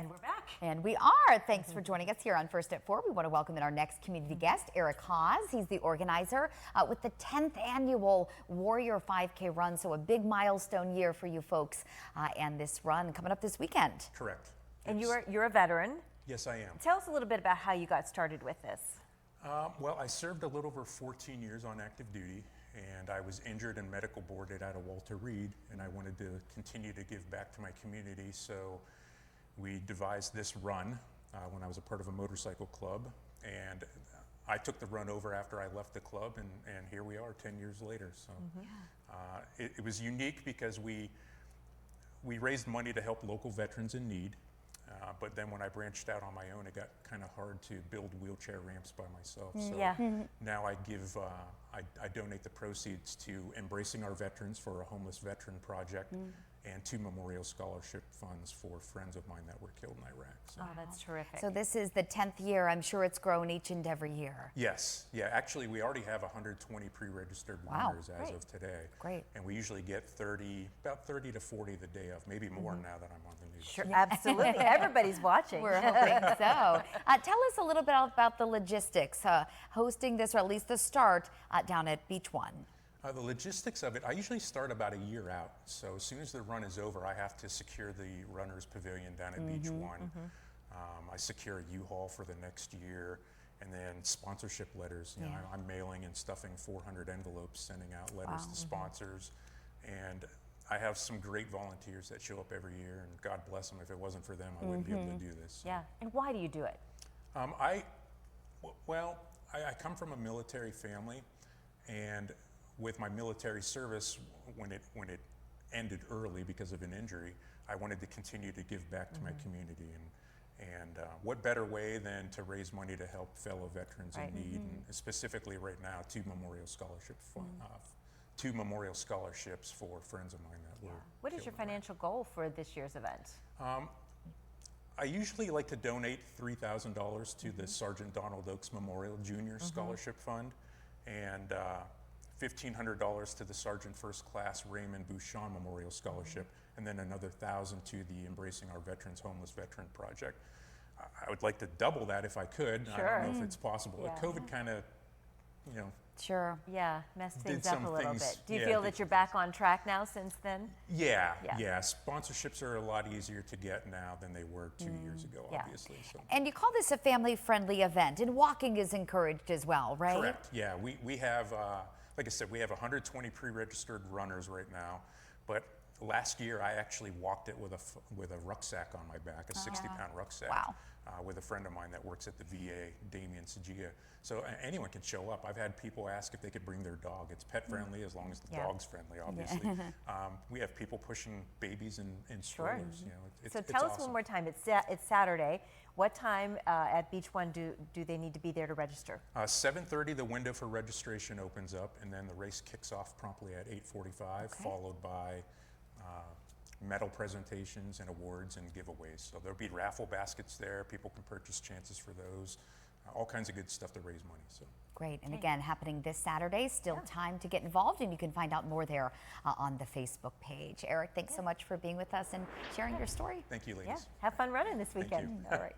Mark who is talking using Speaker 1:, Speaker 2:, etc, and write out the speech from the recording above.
Speaker 1: And we're back.
Speaker 2: And we are. Thanks for joining us here on First at 4. We want to welcome in our next community guest, Hawes. He's the organizer with the 10th annual Warrior 5K run. So a big milestone year for you folks. And this run coming up this weekend.
Speaker 3: Correct.
Speaker 1: And
Speaker 3: Yes.
Speaker 1: you're a veteran.
Speaker 3: Yes, I am.
Speaker 1: Tell us a little bit about how you got started with this.
Speaker 3: Well, I served a little over 14 years on active duty, and I was injured and medical boarded out of Walter Reed, and I wanted to continue to give back to my community, so we devised this run when I was a part of a motorcycle club, and I took the run over after I left the club, and here we are 10 years later. So it was unique because we raised money to help local veterans in need. But then when I branched out on my own, it got kind of hard to build wheelchair ramps by myself. So now I give, I donate the proceeds to Embracing Our Veterans for a homeless veteran project and 2 memorial scholarship funds for friends of mine that were killed in Iraq. So.
Speaker 1: Oh, that's terrific.
Speaker 2: So this is the 10th year. I'm sure it's grown each and every year.
Speaker 3: Yes, yeah, actually we already have 120 pre-registered runners as of today.
Speaker 2: Great.
Speaker 3: And we usually get about 30 to 40 the day of, maybe more now that I'm on the news.
Speaker 1: Sure, absolutely. Everybody's watching.
Speaker 2: We're hoping so. Tell us a little bit about the logistics, hosting this, or at least the start, down at Beach One.
Speaker 3: The logistics of it, I usually start about a year out. So as soon as the run is over, I have to secure the runner's pavilion down at Beach One. I secure a U-Haul for the next year, and then sponsorship letters. You know, I'm mailing and stuffing 400 envelopes, sending out letters to sponsors. And I have some great volunteers that show up every year, and God bless them. If it wasn't for them, I wouldn't be able to do this.
Speaker 1: Yeah, and why do you do it?
Speaker 3: I come from a military family, and with my military service, when it ended early because of an injury, I wanted to continue to give back to my community, and what better way than to raise money to help fellow veterans in need, and specifically right now, 2 memorial scholarship fund, 2 memorial scholarships for friends of mine that were.
Speaker 1: What is your financial goal for this year's event?
Speaker 3: I usually like to donate $3,000 to the Sergeant Donald Oakes Memorial Junior Scholarship Fund, and $1,500 to the Sergeant First Class Raymond Bouchon Memorial Scholarship, and then another $1,000 to the Embracing Our Veterans Homeless Veteran Project. I would like to double that if I could.
Speaker 1: Sure.
Speaker 3: I don't know if it's possible. COVID kind of, you know.
Speaker 2: Sure.
Speaker 1: Yeah, messed things
Speaker 3: Did
Speaker 1: up a little
Speaker 3: things-
Speaker 1: bit. Do you
Speaker 3: yeah,
Speaker 1: feel that you're back on track now since then?
Speaker 3: Yeah. Sponsorships are a lot easier to get now than they were 2 years ago, obviously. So.
Speaker 2: And you call this a family-friendly event, and walking is encouraged as well, right?
Speaker 3: Correct. Yeah, we have, like I said, we have 120 pre-registered runners right now, but last year I actually walked it with a rucksack on my back, a 60-pound rucksack.
Speaker 2: Wow.
Speaker 3: With a friend of mine that works at the VA, Damian Sagia. So anyone can show up. I've had people ask if they could bring their dog. It's pet friendly as long as the dog's friendly, obviously. We have people pushing babies in strollers. You know,
Speaker 1: so tell us one more time. It's Saturday. What time at Beach One do they need to be there to register?
Speaker 3: 7:30 the window for registration opens up, and then the race kicks off promptly at 8:45, followed by medal presentations and awards and giveaways. So there'll be raffle baskets there. People can purchase chances for those. All kinds of good stuff to raise money. So
Speaker 2: great. And again, happening this Saturday. Still time to get involved, and you can find out more there on the Facebook page. Eric, thanks so much for being with us and sharing your story.
Speaker 3: Thank you, ladies.
Speaker 1: Yeah, have fun running this weekend.
Speaker 3: Thank you.
Speaker 1: All right.